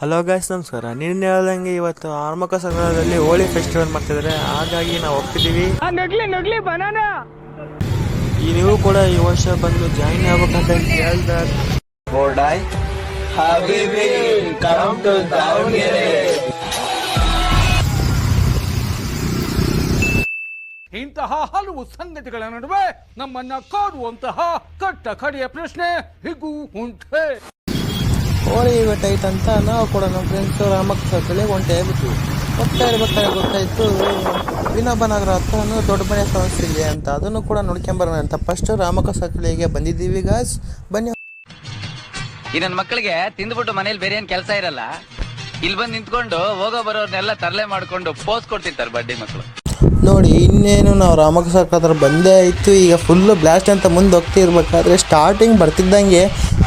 Hello guys, ನಮಸ್ಕಾರ. ನಿನ್ನೆ ಹೇಳ್ದಂಗೆ ಇವತ್ತು ಆರ್ಮಕ ಸಂಗ್ರಹದಲ್ಲಿ ಹೋಳಿ ಫೆಸ್ಟಿವಲ್ ಮಾಡ್ತಿದ್ದಾರೆ. ಹಾಗಾಗಿ ನಾವು ಹೋಗ್ತಿದ್ದೀವಿ. ನೀವು ಕೂಡ ಈ ವರ್ಷ ಬಂದು ಜಾಯಿನ್ ಆಗ್ಬೇಕಂತ ಹೇಳ್ತಾರೆ. ಇಂತಹ ಹಲವು ಸಂಗತಿಗಳ ನಡುವೆ ನಮ್ಮನ್ನ ಕಾಡುವಂತಹ ಕಟ್ಟ ಕಡೆಯ ಪ್ರಶ್ನೆ ಹೀಗೂ ಉಂಟೆ. ಹೋಳಿ ಇವತ್ತು ಐತಂತ ನಾವು ಕೂಡ ನಮ್ಮ ಫ್ರೆಂಡ್ಸು ರಾಮಕ್ಕ ಸರ್ಕಲ್ ಹೊಂಟೇಬಿಟ್ವಿ. ಹೋಗ್ತಾ ಇರ್ಬೇಕಾದ್ರೆ ಗೊತ್ತಾಯ್ತು ವಿನೋಬ ನಗರ ಹತ್ರ ದೊಡ್ಡ ಮನೆ ಸಮಸ್ಯೆ ಇದೆ ಅಂತ. ಅದನ್ನು ಕೂಡ ನೋಡ್ಕೊಂಬರೋಣ ಅಂತ ಫಸ್ಟ್ ರಾಮಕ್ಕ ಸರ್ಕಲ್ಗೆ ಬಂದಿದ್ದೀವಿ ಗಾಯ್ಸ್. ಬನ್ನಿ. ಈ ನನ್ನ ಮಕ್ಕಳಿಗೆ ತಿಂದ್ಬಿಟ್ಟು ಮನೇಲಿ ಬೇರೆ ಏನ್ ಕೆಲಸ ಇರಲ್ಲ, ಇಲ್ಲಿ ಬಂದು ನಿಂತ್ಕೊಂಡು ಹೋಗೋ ಬರೋರ್ನೆಲ್ಲ ತರಲೆ ಮಾಡ್ಕೊಂಡು ಪೋಸ್ ಕೊಡ್ತಿರ್ತಾರೆ ಬಡ್ಡಿ ಮಕ್ಕಳು. ನೋಡಿ, ಇನ್ನೇನು ನಾವು ರಾಮಕ್ಕ ಸರ್ಕಲ್ ಹತ್ರ ಬಂದೇ ಆಯಿತು. ಈಗ ಫುಲ್ಲು ಬ್ಲಾಸ್ಟ್ ಅಂತ ಮುಂದೆ ಹೋಗ್ತಿರ್ಬೇಕಾದ್ರೆ ಸ್ಟಾರ್ಟಿಂಗ್ ಬರ್ತಿದ್ದಂಗೆ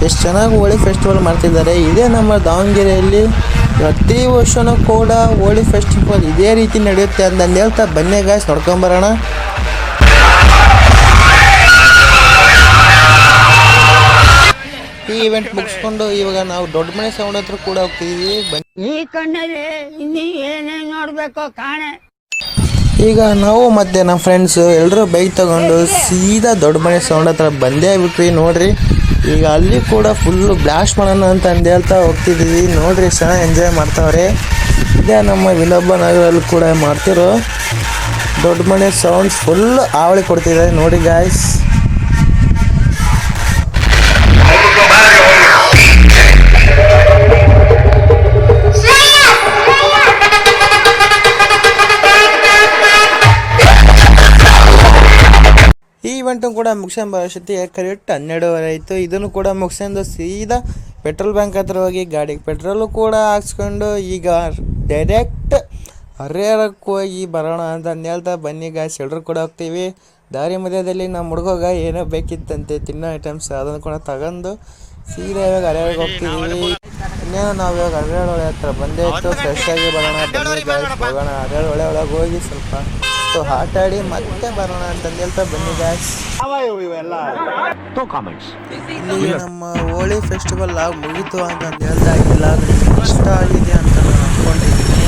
ಎಷ್ಟು ಚೆನ್ನಾಗಿ ಹೋಳಿ ಫೆಸ್ಟಿವಲ್ ಮಾಡ್ತಿದ್ದಾರೆ. ಇದೇ ನಮ್ಮ ದಾವಣಗೆರೆಯಲ್ಲಿ ಪ್ರತಿ ವರ್ಷವೂ ಕೂಡ ಹೋಳಿ ಫೆಸ್ಟಿವಲ್ ಇದೇ ರೀತಿ ನಡೆಯುತ್ತೆ ಅಂತ ಹೇಳ್ತಾ ಬನ್ನಿ ಗಾಯ್ಸ್, ನೋಡ್ಕೊಂಬರೋಣ. ಈ ಇವೆಂಟ್ ಮುಗಿಸ್ಕೊಂಡು ಇವಾಗ ನಾವು ದೊಡ್ಡ ಮನೆ ಸೌಂಡ್ ಹತ್ರ ಕೂಡ ಹೋಗ್ತಿದ್ದೀವಿ. ಈ ಕಣ್ಣಲ್ಲಿ ಇನ್ನೀ ಏನೇನು ನೋಡ್ಬೇಕೋ ಕಾಣೆ. ಈಗ ನಾವು ಮತ್ತೆ ನಮ್ಮ ಫ್ರೆಂಡ್ಸು ಎಲ್ಲರೂ ಬೈಕ್ ತಗೊಂಡು ಸೀದಾ ದೊಡ್ಡ ಮನೆ ಸೌಂಡ್ ಹತ್ರ ಬಂದೇ ಬಿಟ್ವಿ. ನೋಡ್ರಿ, ಈಗ ಅಲ್ಲಿ ಕೂಡ ಫುಲ್ಲು ಬ್ಲಾಸ್ಟ್ ಮಾಡೋಣ ಅಂತ ಹೇಳ್ತಾ ಹೋಗ್ತಿದ್ದೀವಿ. ನೋಡ್ರಿ, ಚೆನ್ನಾಗಿ ಎಂಜಾಯ್ ಮಾಡ್ತಾವ್ರೆ. ಇದೇ ನಮ್ಮ ವಿನೋಬ ನಗರಲ್ಲಿ ಕೂಡ ಮಾಡ್ತಿರೋ ದೊಡ್ಡ ಮನೆ ಸೌಂಡ್ಸ್ ಫುಲ್ ಆವಳಿ ಕೊಡ್ತಿದ್ದಾರೆ. ನೋಡಿ ಗಾಯ್ಸ್, ಈ ಇವೆಂಟು ಕೂಡ ಮುಗಿಸ್ಕೊಂಡು ಅಷ್ಟೊತ್ತಿಗೆ ಕರೆಕ್ಟ್ 12:30 ಆಯಿತು. ಇದನ್ನು ಕೂಡ ಮುಗಿಸ್ಕೊಂಡು ಸೀದಾ ಪೆಟ್ರೋಲ್ ಬ್ಯಾಂಕ್ ಹತ್ರ ಹೋಗಿ ಗಾಡಿಗೆ ಪೆಟ್ರೋಲು ಕೂಡ ಹಾಕ್ಸ್ಕೊಂಡು ಈಗ ಡೈರೆಕ್ಟ್ ಹರಿಹರಕ್ಕೆ ಹೋಗಿ ಬರೋಣ ಅಂತ ಹೇಳ್ತಾ ಬನ್ನಿ ಗಾಯ್ಸ್, ಎಲ್ಲರೂ ಕೂಡ ಹೋಗ್ತೀವಿ. ದಾರಿ ಮಧ್ಯದಲ್ಲಿ ನಮ್ಮ ಹುಡುಗ ಏನೋ ಬೇಕಿತ್ತಂತೆ ತಿನ್ನೋ ಐಟಮ್ಸ್, ಅದನ್ನು ಕೂಡ ತಗೊಂಡು ಸೀದಾ ಇವಾಗ ಹರಿಹರಕ್ಕೆ ಹೋಗ್ತಿದ್ದೀವಿ. ಇನ್ನೇನು ನಾವು ಇವಾಗ ಹರಿಹರ ಹತ್ರ ಬಂದೇ ಇತ್ತು. ಫ್ರೆಶ್ ಆಗಿ ಬರೋಣ ಬನ್ನಿ ಗಾಯ್ಸ್, ಹೋಗೋಣ. ಹರಿಹರ ಒಳಗೆ ಹೋಗಿ ಸ್ವಲ್ಪ ಆಟ ಆಡಿ ಮತ್ತೆ ಬರೋಣ ಅಂತ ಹೇಳ್ತಾ ಬನ್ನಿ ಗಾಯ್ಸ್. ಇಲ್ಲಿ ನಮ್ಮ ಹೋಳಿ ಫೆಸ್ಟಿವಲ್ ಆಗಿ ಮುಗೀತು ಅಂತ ಹೇಳ್ತಾ ಇದ್ದಿಲ್ಲ. ಇಷ್ಟ ಆಗಿದೆ ಅಂತ ನಾನು ಅಂದ್ಕೊಂಡಿದ್ದೀನಿ.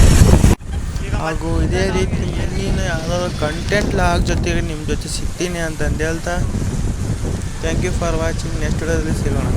ಹಾಗೂ ಇದೇ ರೀತಿ ಮುಂದಿನ ಯಾವುದಾದ್ರು ಕಂಟೆಂಟ್ ಲಾಗ್ ಜೊತೆಗೆ ನಿಮ್ಮ ಜೊತೆ ಸಿಗ್ತೀನಿ ಅಂತ ಹೇಳ್ತಾ thank you for watching. Next ವಿಡಿಯೋದಲ್ಲಿ ಸಿಗೋಣ.